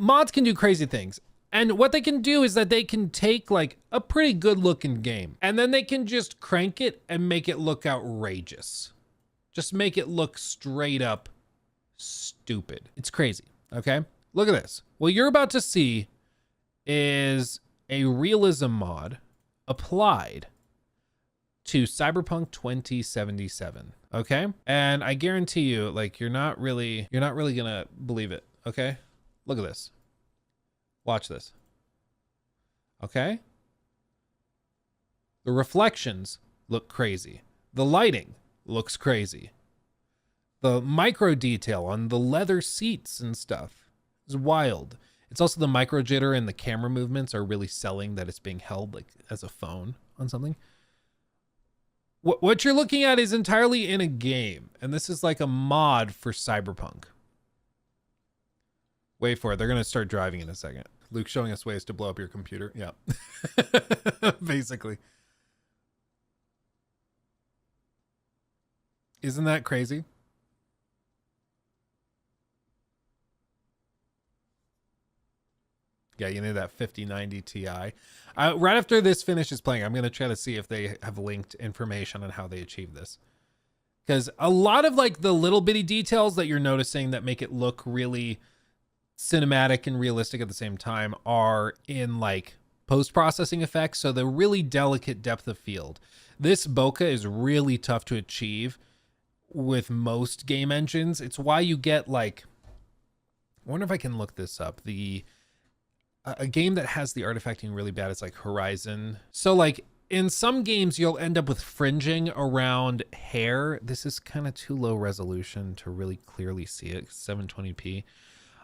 mods can do crazy things. And what they can do is that they can take like a pretty good looking game and then they can just crank it and make it look outrageous. Just make it look straight up stupid. It's crazy, okay? Look at this. What you're about to see is a realism mod applied to Cyberpunk 2077, okay? And I guarantee you, like, you're not really gonna believe it, okay? Look at this. Watch this. Okay? The reflections look crazy. The lighting looks crazy. The micro detail on the leather seats and stuff is wild. It's also the micro jitter and the camera movements are really selling that it's being held like as a phone on something. What you're looking at is entirely in a game, and this is like a mod for Cyberpunk. Wait for it. They're going to start driving in a second. Luke's showing us ways to blow up your computer. Yeah. Basically. Isn't that crazy? Yeah, you need that 5090 Ti. Right after this finishes playing, I'm going to try to see if they have linked information on how they achieve this. Because a lot of like the little bitty details that you're noticing that make it look really cinematic and realistic at the same time are in like post-processing effects. So the really delicate depth of field. This bokeh is really tough to achieve with most game engines. It's why you get like, I wonder if I can look this up. A game that has the artifacting really bad is like Horizon. So like in some games, you'll end up with fringing around hair. This is kind of too low resolution to really clearly see it, 720p.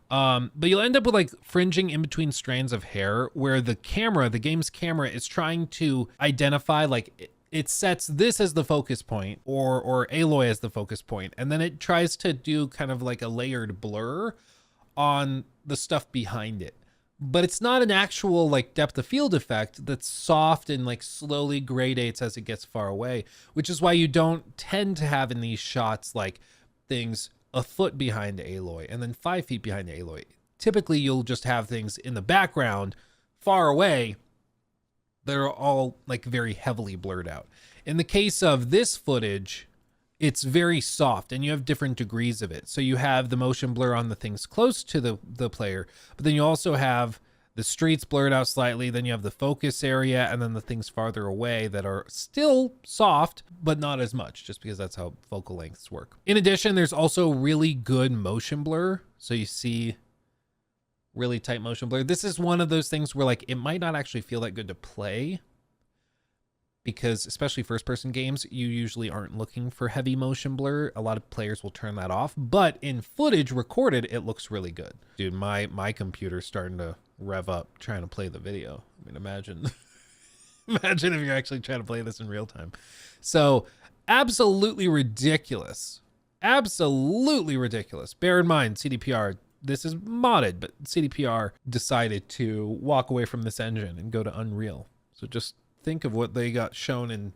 But you'll end up with like fringing in between strands of hair where the game's camera is trying to identify, like it sets this as the focus point or Aloy as the focus point. And then it tries to do kind of like a layered blur on the stuff behind it. But it's not an actual like depth of field effect that's soft and like slowly gradates as it gets far away, which is why you don't tend to have in these shots like things a foot behind Aloy and then 5 feet behind Aloy. Typically you'll just have things in the background far away that are all like very heavily blurred out. In the case of this footage, it's very soft and you have different degrees of it. So you have the motion blur on the things close to the player, but then you also have the streets blurred out slightly. Then you have the focus area and then the things farther away that are still soft, but not as much, just because that's how focal lengths work. In addition, there's also really good motion blur. So you see really tight motion blur. This is one of those things where like, it might not actually feel that good to play, because especially first person games, you usually aren't looking for heavy motion blur. A lot of players will turn that off, but in footage recorded, it looks really good. Dude, my computer's starting to rev up trying to play the video. I mean, imagine if you're actually trying to play this in real time. So absolutely ridiculous. Absolutely ridiculous. Bear in mind, CDPR, this is modded, but CDPR decided to walk away from this engine and go to Unreal. So just think of what they got shown in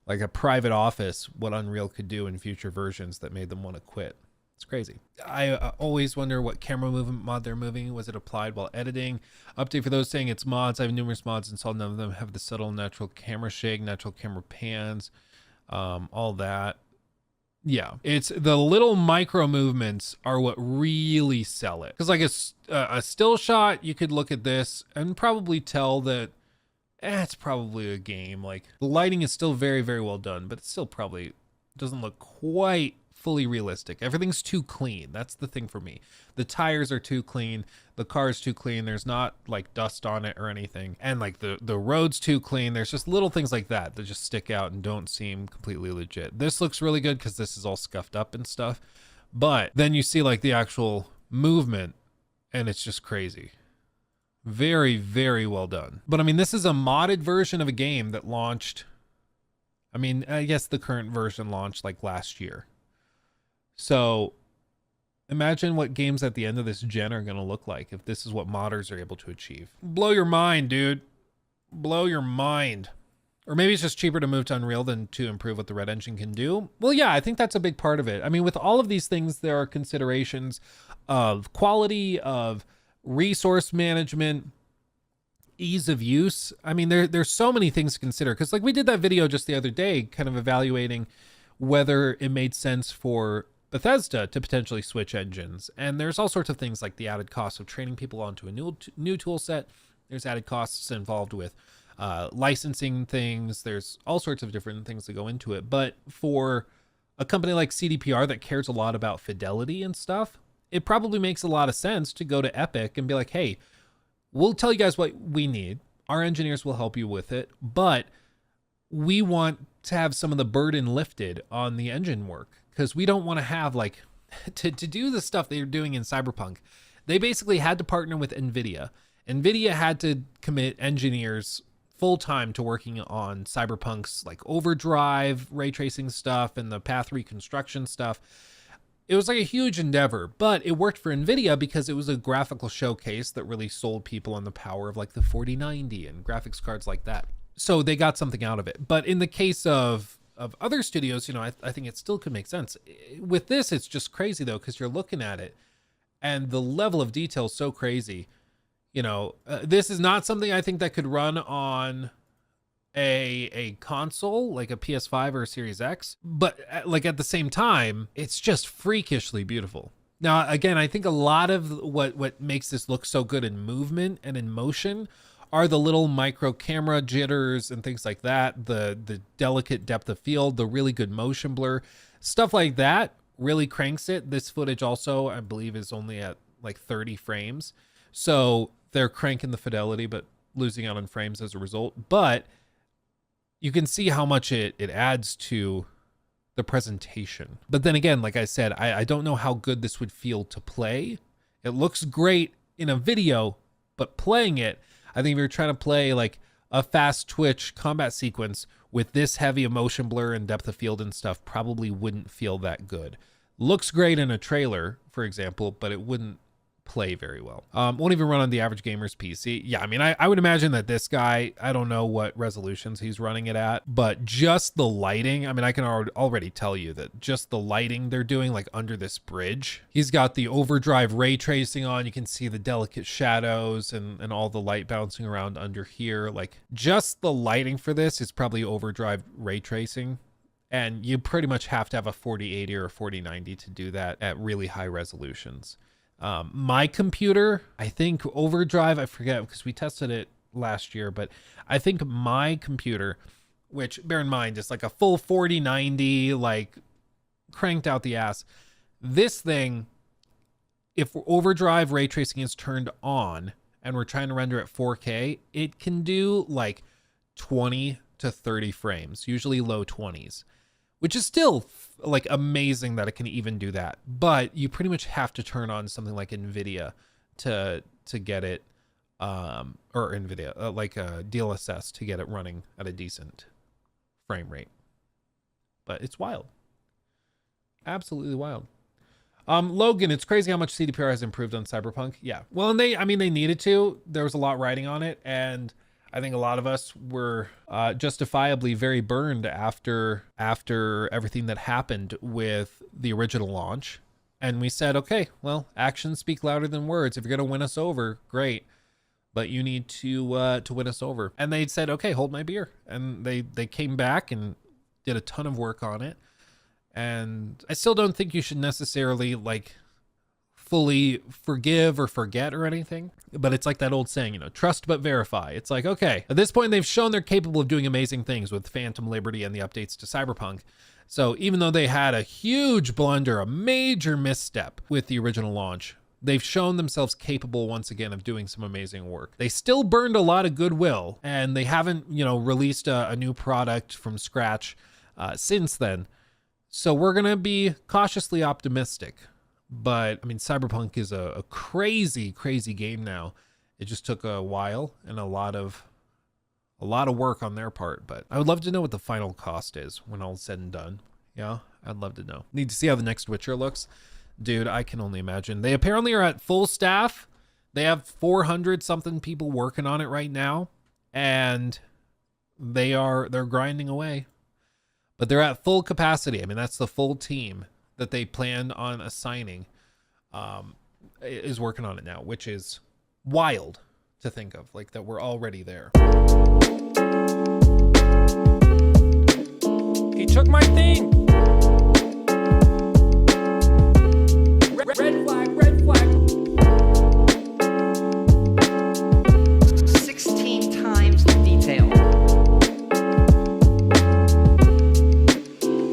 like a private office, what Unreal could do in future versions that made them want to quit. It's crazy. I always wonder what camera movement mod they're moving. Was it applied while editing? Update for those saying it's mods. I have numerous mods installed. None of them have the subtle natural camera shake, natural camera pans, all that. Yeah, it's the little micro movements are what really sell it. Because like a still shot, you could look at this and probably tell that it's probably a game. Like the lighting is still very, very well done, but it still probably doesn't look quite fully realistic. Everything's too clean. That's the thing for me. The tires are too clean. The car's too clean. There's not like dust on it or anything. And like the road's too clean. There's just little things like that that just stick out and don't seem completely legit. This looks really good because this is all scuffed up and stuff. But then you see like the actual movement and it's just crazy. Very, very well done. But I mean, this is a modded version of a game that launched, I mean, I guess the current version launched like last year. So imagine what games at the end of this gen are going to look like if this is what modders are able to achieve. Blow your mind, dude. Blow your mind. Or maybe it's just cheaper to move to Unreal than to improve what the Red Engine can do. Well, yeah, I think that's a big part of it. I mean, with all of these things, there are considerations of quality, of resource management, ease of use. I mean, there's so many things to consider, because like we did that video just the other day kind of evaluating whether it made sense for Bethesda to potentially switch engines. And there's all sorts of things like the added cost of training people onto a new tool set. There's added costs involved with licensing things. There's all sorts of different things that go into it. But for a company like CDPR that cares a lot about fidelity and stuff, it probably makes a lot of sense to go to Epic and be like, hey, we'll tell you guys what we need. Our engineers will help you with it, but we want to have some of the burden lifted on the engine work, because we don't want to have like to do the stuff they're doing in Cyberpunk. They basically had to partner with NVIDIA. NVIDIA had to commit engineers full time to working on Cyberpunk's like overdrive, ray tracing stuff, and the path reconstruction stuff. It was like a huge endeavor, but it worked for NVIDIA because it was a graphical showcase that really sold people on the power of like the 4090 and graphics cards like that. So they got something out of it. But in the case of other studios, you know, I think it still could make sense. With this, it's just crazy though, because you're looking at it and the level of detail is so crazy. You know, this is not something I think that could run on a console like a PS5 or a Series X, but like at the same time, it's just freakishly beautiful. Now, again, I think a lot of what makes this look so good in movement and in motion are the little micro camera jitters and things like that, the delicate depth of field, the really good motion blur, stuff like that really cranks it. This footage also, I believe, is only at like 30 frames. So they're cranking the fidelity, but losing out on frames as a result. But you can see how much it adds to the presentation. But then again, like I said, I don't know how good this would feel to play. It looks great in a video, but playing it, I think if you're trying to play like a fast twitch combat sequence with this heavy emotion blur and depth of field and stuff, probably wouldn't feel that good. Looks great in a trailer, for example, but it wouldn't play very well. Won't even run on the average gamer's PC. Yeah, I mean, I would imagine that this guy, I don't know what resolutions he's running it at, but just the lighting, I mean, I can already tell you that just the lighting they're doing like under this bridge, he's got the overdrive ray tracing on. You can see the delicate shadows and all the light bouncing around under here. Like just the lighting for this is probably overdrive ray tracing. And you pretty much have to have a 4080 or a 4090 to do that at really high resolutions. My computer, I think overdrive, I forget because we tested it last year, but I think my computer, which bear in mind is like a full 4090, like cranked out the ass. This thing, if overdrive ray tracing is turned on and we're trying to render at 4K, it can do like 20 to 30 frames, usually low 20s. Which is still like amazing that it can even do that. But you pretty much have to turn on something like NVIDIA to get it, or NVIDIA, like a DLSS to get it running at a decent frame rate. But it's wild. Absolutely wild. Logan, it's crazy how much CDPR has improved on Cyberpunk. Yeah. Well, and they needed to. There was a lot riding on it, and I think a lot of us were justifiably very burned after everything that happened with the original launch. And we said, okay, well, actions speak louder than words. If you're going to win us over, great. But you need to win us over. And they said, okay, hold my beer. And they came back and did a ton of work on it. And I still don't think you should necessarily like fully forgive or forget or anything, but it's like that old saying, you know, trust but verify. It's like, okay, at this point they've shown they're capable of doing amazing things with Phantom Liberty and the updates to Cyberpunk. So even though they had a huge blunder, a major misstep with the original launch, they've shown themselves capable once again of doing some amazing work. They still burned a lot of goodwill, and they haven't, you know, released a new product from scratch since then. So we're gonna be cautiously optimistic. But I mean, Cyberpunk is a crazy, crazy game now. It just took a while and a lot of work on their part. But I would love to know what the final cost is when all's said and done. Yeah, I'd love to know. Need to see how the next Witcher looks. Dude, I can only imagine. They apparently are at full staff. They have 400 something people working on it right now, and they're grinding away. But they're at full capacity. I mean, that's the full team that they planned on assigning is working on it now, which is wild to think of, like that we're already there. He took my